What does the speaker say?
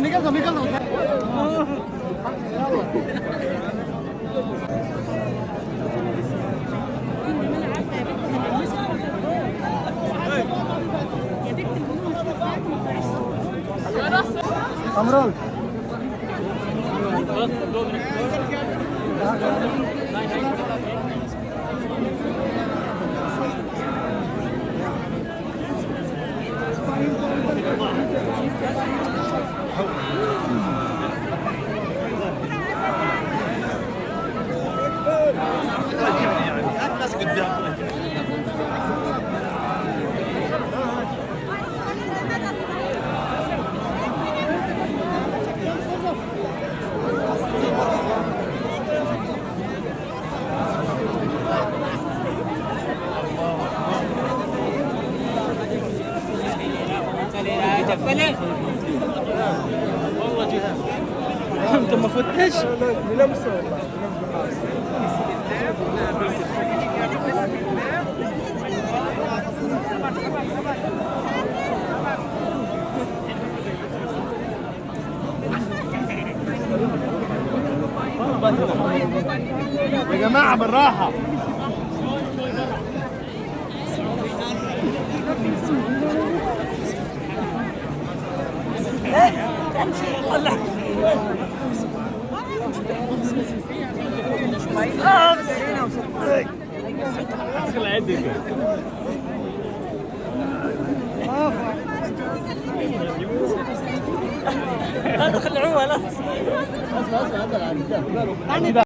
你干什么？你干什么？أمران والله جهاز انت ما فتش لمسه والله يا جماعه بالراحه لا تخلعوها لا